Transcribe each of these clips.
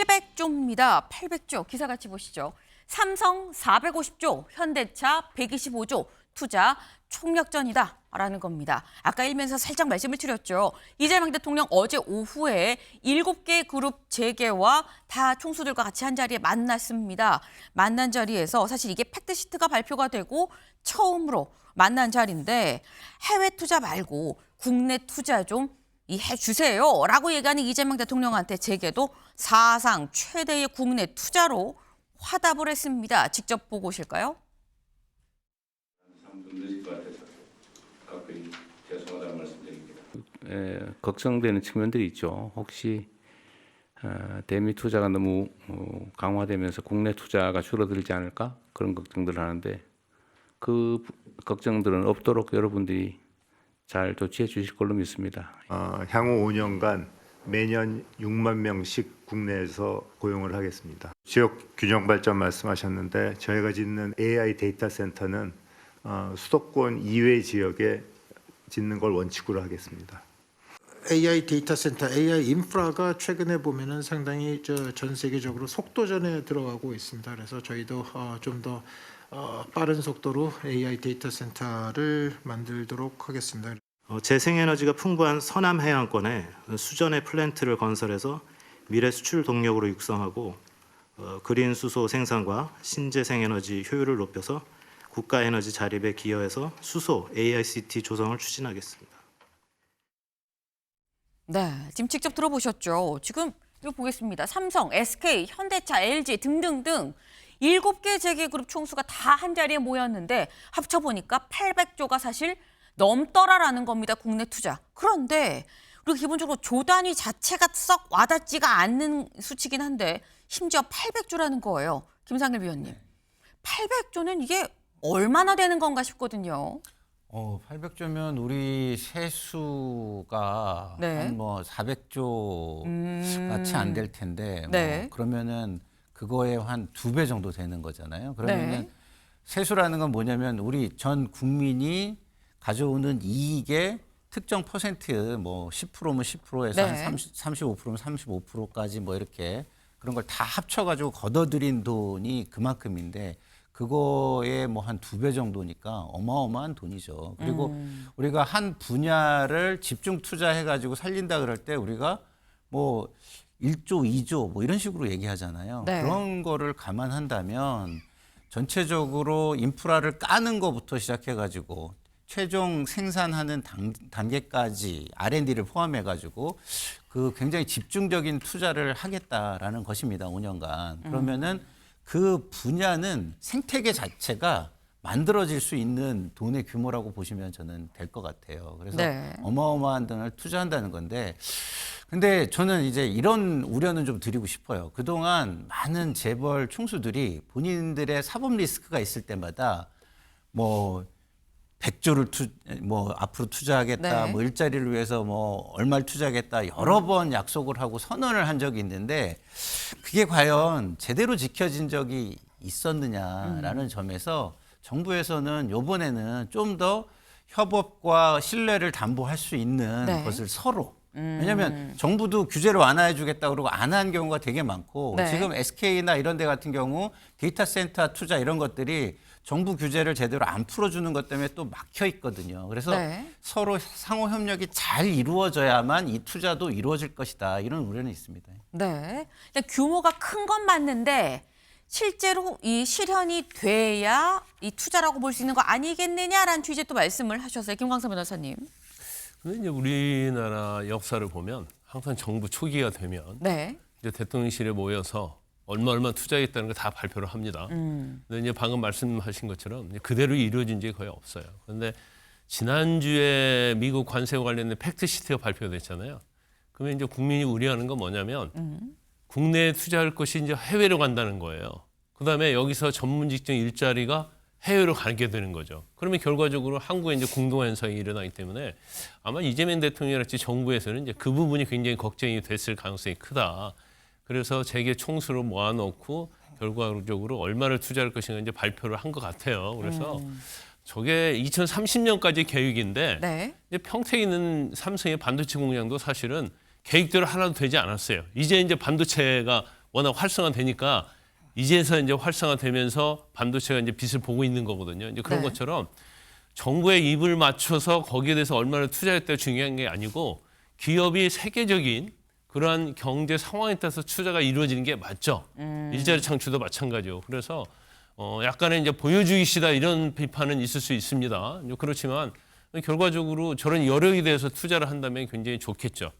800조입니다. 800조. 기사 같이 보시죠. 삼성 450조, 현대차 125조, 투자 총력전이다. 라는 겁니다. 아까 일면서 살짝 말씀을 드렸죠. 이재명 대통령 어제 오후에 7개 그룹 재계와 다 총수들과 같이 한 자리에 만났습니다. 만난 자리에서 사실 이게 팩트시트가 발표가 되고 처음으로 만난 자리인데 해외 투자 말고 국내 투자 좀 해주세요 라고 얘기하는 이재명 대통령한테 재계도 사상 최대의 국내 투자로 화답을 했습니다. 직접 보고 오실까요? 3분 늦을 것 같아서 가끔히 죄송하다는 말씀드립니다. 걱정되는 측면들이 있죠. 혹시 대미 투자가 너무 강화되면서 국내 투자가 줄어들지 않을까? 그런 걱정들을 하는데 그 걱정들은 없도록 여러분들이 잘 조치해 주실 걸로 믿습니다. 향후 5년간 매년 6만 명씩 국내에서 고용을 하겠습니다. 지역 균형 발전 말씀하셨는데 저희가 짓는 AI 데이터 센터는 수도권 이외 지역에 짓는 걸 원칙으로 하겠습니다. AI 데이터 센터, AI 인프라가 최근에 보면은 상당히 전 세계적으로 속도전에 들어가고 있습니다. 그래서 저희도 좀 더 빠른 속도로 AI 데이터 센터를 만들도록 하겠습니다. 재생에너지가 풍부한 서남 해안권에 수전의 플랜트를 건설해서 미래 수출 동력으로 육성하고 그린 수소 생산과 신재생에너지 효율을 높여서 국가 에너지 자립에 기여해서 수소 AICT 조성을 추진하겠습니다. 네, 지금 직접 들어보셨죠. 지금 이거 보겠습니다. 삼성, SK, 현대차, LG 등등등 7개 재계그룹 총수가 다 한 자리에 모였는데 합쳐보니까 800조가 사실 넘더라라는 겁니다. 국내 투자. 그런데 우리가 기본적으로 조 단위 자체가 썩 와닿지가 않는 수치긴 한데 심지어 800조라는 거예요. 김상일 위원님. 800조는 이게 얼마나 되는 건가 싶거든요. 800조면 우리 세수가 네. 한 뭐 400조 같이 안 될 텐데 네. 그러면은 그거에 한 2배 정도 되는 거잖아요. 그러면은 네. 세수라는 건 뭐냐면 우리 전 국민이 가져오는 이익의 특정 퍼센트 뭐 10%면 10%에서 네. 한 35%면 35%까지 뭐 이렇게 그런 걸 다 합쳐가지고 걷어들인 돈이 그만큼인데 그거에 뭐 한 2배 정도니까 어마어마한 돈이죠. 그리고 우리가 한 분야를 집중 투자해가지고 살린다 그럴 때 우리가 뭐 1조, 2조 뭐 이런 식으로 얘기하잖아요. 네. 그런 거를 감안한다면 전체적으로 인프라를 까는 것부터 시작해가지고 최종 생산하는 단계까지 R&D를 포함해가지고 그 굉장히 집중적인 투자를 하겠다라는 것입니다. 5년간. 그러면은 그 분야는 생태계 자체가 만들어질 수 있는 돈의 규모라고 보시면 저는 될 것 같아요. 그래서 네. 어마어마한 돈을 투자한다는 건데 근데 저는 이제 이런 우려는 좀 드리고 싶어요. 그동안 많은 재벌 총수들이 본인들의 사법 리스크가 있을 때마다 뭐 100조를 앞으로 투자하겠다, 네. 뭐 일자리를 위해서 뭐 얼마를 투자하겠다 여러 번 약속을 하고 선언을 한 적이 있는데 그게 과연 제대로 지켜진 적이 있었느냐라는 점에서 정부에서는 이번에는 좀 더 협업과 신뢰를 담보할 수 있는 네. 것을 서로 왜냐하면 정부도 규제를 완화해 주겠다 그러고 안 한 경우가 되게 많고 네. 지금 SK나 이런 데 같은 경우 데이터 센터 투자 이런 것들이 정부 규제를 제대로 안 풀어주는 것 때문에 또 막혀 있거든요. 그래서 네. 서로 상호 협력이 잘 이루어져야만 이 투자도 이루어질 것이다. 이런 우려는 있습니다. 네. 일단 규모가 큰 건 맞는데 실제로 이 실현이 돼야 이 투자라고 볼 수 있는 거 아니겠느냐라는 취지의 또 말씀을 하셨어요. 김광석 변호사님. 근데 이제 우리나라 역사를 보면 항상 정부 초기가 되면 네. 이제 대통령실에 모여서 얼마 투자했다는 거 다 발표를 합니다. 근데 이제 방금 말씀하신 것처럼 그대로 이루어진 적이 거의 없어요. 그런데 지난주에 미국 관세와 관련된 팩트시트가 발표됐잖아요. 그러면 이제 국민이 우려하는 건 뭐냐면 국내에 투자할 것이 이제 해외로 간다는 거예요. 그다음에 여기서 전문 직종 일자리가 해외로 가게 되는 거죠. 그러면 결과적으로 한국에 이제 공동 현상이 일어나기 때문에 아마 이재명 대통령이랄지 정부에서는 이제 그 부분이 굉장히 걱정이 됐을 가능성이 크다. 그래서 재계 총수로 모아놓고 결과적으로 얼마를 투자할 것인가 이제 발표를 한 것 같아요. 그래서 저게 2030년까지 계획인데 네. 이제 평택에 있는 삼성의 반도체 공장도 사실은 계획대로 하나도 되지 않았어요. 이제 반도체가 워낙 활성화되니까 이제서 이제 활성화되면서 반도체가 이제 빛을 보고 있는 거거든요. 이제 그런 네. 것처럼 정부의 입을 맞춰서 거기에 대해서 얼마나 투자했다가 중요한 게 아니고 기업이 세계적인 그러한 경제 상황에 따라서 투자가 이루어지는 게 맞죠. 일자리 창출도 마찬가지고. 그래서 약간의 이제 보여주기시다 이런 비판은 있을 수 있습니다. 그렇지만 결과적으로 저런 여력에 대해서 투자를 한다면 굉장히 좋겠죠.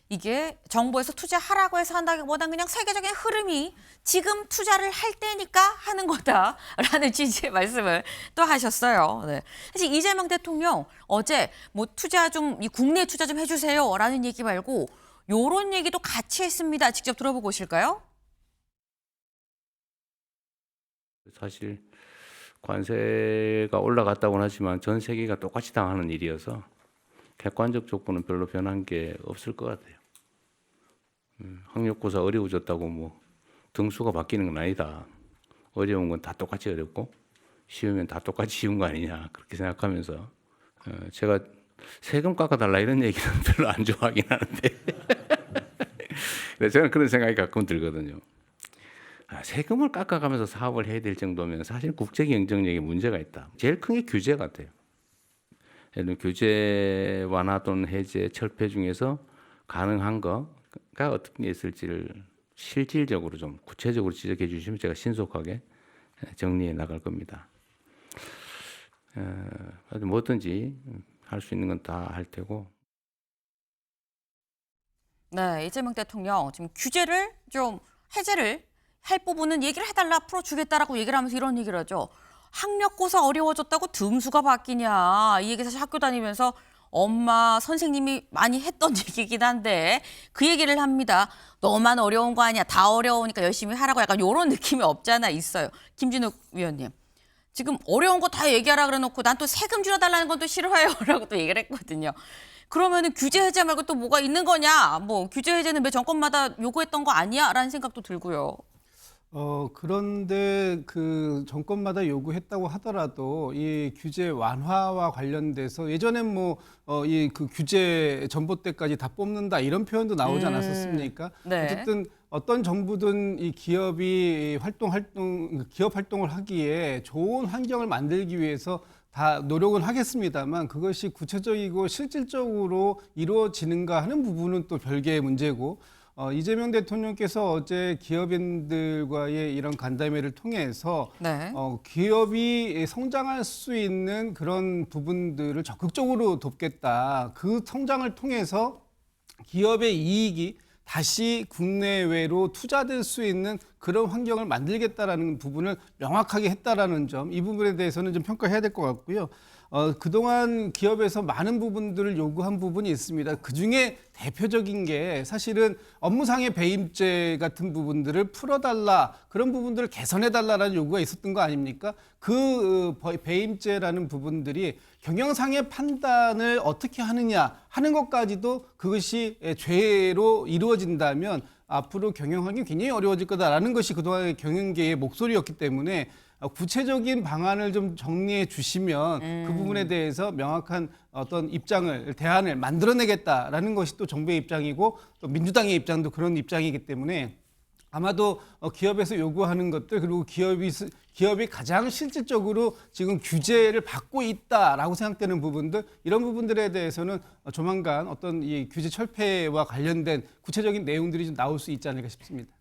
이게 정부에서 투자하라고 해서 한다기보다는 그냥 세계적인 흐름이 지금 투자를 할 때니까 하는 거다라는 취지의 말씀을 또 하셨어요. 네. 사실 이재명 대통령 어제 뭐 이 국내 투자 좀 해주세요라는 얘기 말고 요런 얘기도 같이 했습니다. 직접 들어보고 오실까요? 사실 관세가 올라갔다고는 하지만 전 세계가 똑같이 당하는 일이어서 객관적 조건은 별로 변한 게 없을 것 같아요. 학력고사 어려워졌다고 뭐 등수가 바뀌는 건 아니다. 어려운 건 다 똑같이 어렵고 쉬우면 다 똑같이 쉬운 거 아니냐 그렇게 생각하면서 제가 세금 깎아달라 이런 얘기는 별로 안 좋아하긴 하는데 저는 그런 생각이 가끔 들거든요. 세금을 깎아가면서 사업을 해야 될 정도면 사실 국제 경쟁력에 문제가 있다. 제일 큰 게 규제 같아요. 예를 들면 규제 완화 또는 해제, 철폐 중에서 가능한 거가 어떤 게 있을지를 실질적으로 좀 구체적으로 지적해 주시면 제가 신속하게 정리해 나갈 겁니다. 뭐든지 할 수 있는 건 다 할 테고. 네, 이재명 대통령 지금 규제를 좀 해제를 할 부분은 얘기를 해달라 풀어주겠다라고 얘기를 하면서 이런 얘기를 하죠. 학력고사 어려워졌다고 등수가 바뀌냐. 이 얘기 사실 학교 다니면서 엄마, 선생님이 많이 했던 얘기긴 한데 그 얘기를 합니다. 너만 어려운 거 아니야. 다 어려우니까 열심히 하라고 약간 이런 느낌이 없잖아 있어요. 김진욱 위원님. 지금 어려운 거 다 얘기하라 그래 놓고 난 또 세금 줄여달라는 건 또 싫어요라고 또 얘기를 했거든요. 그러면은 규제 해제 말고 또 뭐가 있는 거냐? 뭐 규제 해제는 매 정권마다 요구했던 거 아니야라는 생각도 들고요. 그런데 그 정권마다 요구했다고 하더라도 이 규제 완화와 관련돼서 예전엔 이 그 규제 전봇대까지 다 뽑는다 이런 표현도 나오지 않았었습니까? 네. 어쨌든 어떤 정부든 이 기업이 기업 활동을 하기에 좋은 환경을 만들기 위해서 다 노력은 하겠습니다만 그것이 구체적이고 실질적으로 이루어지는가 하는 부분은 또 별개의 문제고 이재명 대통령께서 어제 기업인들과의 이런 간담회를 통해서 네. 기업이 성장할 수 있는 그런 부분들을 적극적으로 돕겠다. 그 성장을 통해서 기업의 이익이 다시 국내외로 투자될 수 있는 그런 환경을 만들겠다라는 부분을 명확하게 했다라는 점, 이 부분에 대해서는 좀 평가해야 될 것 같고요. 그동안 기업에서 많은 부분들을 요구한 부분이 있습니다. 그중에 대표적인 게 사실은 업무상의 배임죄 같은 부분들을 풀어달라, 그런 부분들을 개선해달라는 요구가 있었던 거 아닙니까? 그 배임죄라는 부분들이 경영상의 판단을 어떻게 하느냐 하는 것까지도 그것이 죄로 이루어진다면 앞으로 경영하기 굉장히 어려워질 거다라는 것이 그동안의 경영계의 목소리였기 때문에 구체적인 방안을 좀 정리해 주시면 그 부분에 대해서 명확한 어떤 대안을 만들어내겠다라는 것이 또 정부의 입장이고 또 민주당의 입장도 그런 입장이기 때문에 아마도 기업에서 요구하는 것들 그리고 기업이 가장 실질적으로 지금 규제를 받고 있다라고 생각되는 부분들 이런 부분들에 대해서는 조만간 어떤 이 규제 철폐와 관련된 구체적인 내용들이 좀 나올 수 있지 않을까 싶습니다.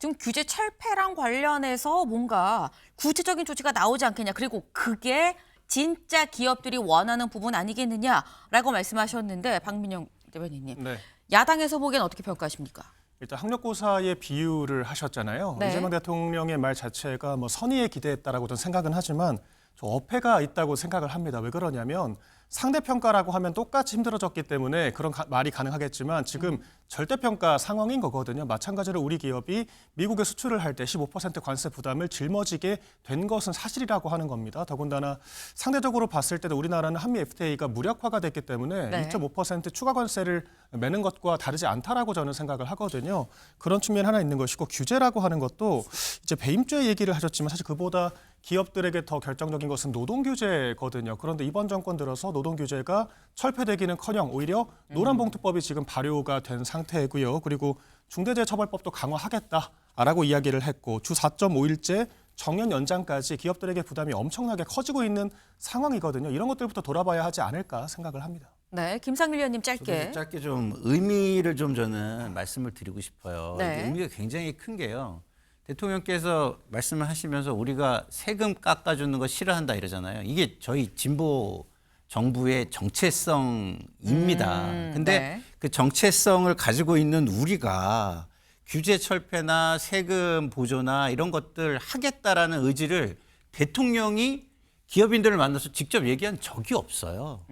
지금 규제 철폐랑 관련해서 뭔가 구체적인 조치가 나오지 않겠냐. 그리고 그게 진짜 기업들이 원하는 부분 아니겠느냐라고 말씀하셨는데 박민영 대변인님. 네. 야당에서 보기엔 어떻게 평가하십니까? 일단 학력고사의 비유를 하셨잖아요. 네. 이재명 대통령의 말 자체가 선의에 기대했다라고 저는 생각은 하지만 저 어폐가 있다고 생각을 합니다. 왜 그러냐면 상대평가라고 하면 똑같이 힘들어졌기 때문에 그런 말이 가능하겠지만 지금 절대평가 상황인 거거든요. 마찬가지로 우리 기업이 미국에 수출을 할 때 15% 관세 부담을 짊어지게 된 것은 사실이라고 하는 겁니다. 더군다나 상대적으로 봤을 때도 우리나라는 한미 FTA가 무력화가 됐기 때문에 네. 2.5% 추가 관세를 매는 것과 다르지 않다라고 저는 생각을 하거든요. 그런 측면 하나 있는 것이고 규제라고 하는 것도 이제 배임죄 얘기를 하셨지만 사실 그보다 기업들에게 더 결정적인 것은 노동 규제거든요. 그런데 이번 정권 들어서 노동 규제가 철폐되기는커녕 오히려 노란봉투법이 지금 발효가 된 상태이고요. 그리고 중대재해처벌법도 강화하겠다라고 이야기를 했고 주 4.5일제 정년 연장까지 기업들에게 부담이 엄청나게 커지고 있는 상황이거든요. 이런 것들부터 돌아봐야 하지 않을까 생각을 합니다. 네, 김상률 의원님 저도 짧게. 짧게 좀 의미를 좀 저는 말씀을 드리고 싶어요. 네. 이게 의미가 굉장히 큰 게요. 대통령께서 말씀을 하시면서 우리가 세금 깎아주는 거 싫어한다 이러잖아요. 이게 저희 진보 정부의 정체성입니다. 근데 네. 그 정체성을 가지고 있는 우리가 규제 철폐나 세금 보조나 이런 것들 하겠다라는 의지를 대통령이 기업인들을 만나서 직접 얘기한 적이 없어요.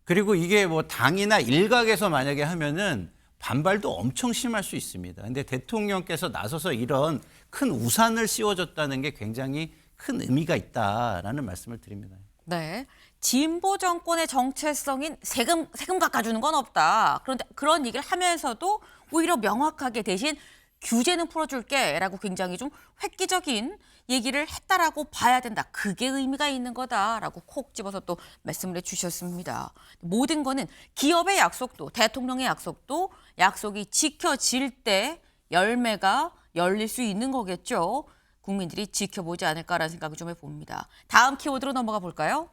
그리고 이게 뭐 당이나 일각에서 만약에 하면은 반발도 엄청 심할 수 있습니다. 근데 대통령께서 나서서 이런 큰 우산을 씌워줬다는 게 굉장히 큰 의미가 있다라는 말씀을 드립니다. 네. 진보 정권의 정체성인 세금 깎아주는 건 없다. 그런데 그런 얘기를 하면서도 오히려 명확하게 대신 규제는 풀어줄게라고 굉장히 좀 획기적인 얘기를 했다라고 봐야 된다. 그게 의미가 있는 거다라고 콕 집어서 또 말씀을 해주셨습니다. 모든 거는 기업의 약속도 대통령의 약속도 약속이 지켜질 때 열매가 열릴 수 있는 거겠죠. 국민들이 지켜보지 않을까라는 생각을 좀 해봅니다. 다음 키워드로 넘어가 볼까요?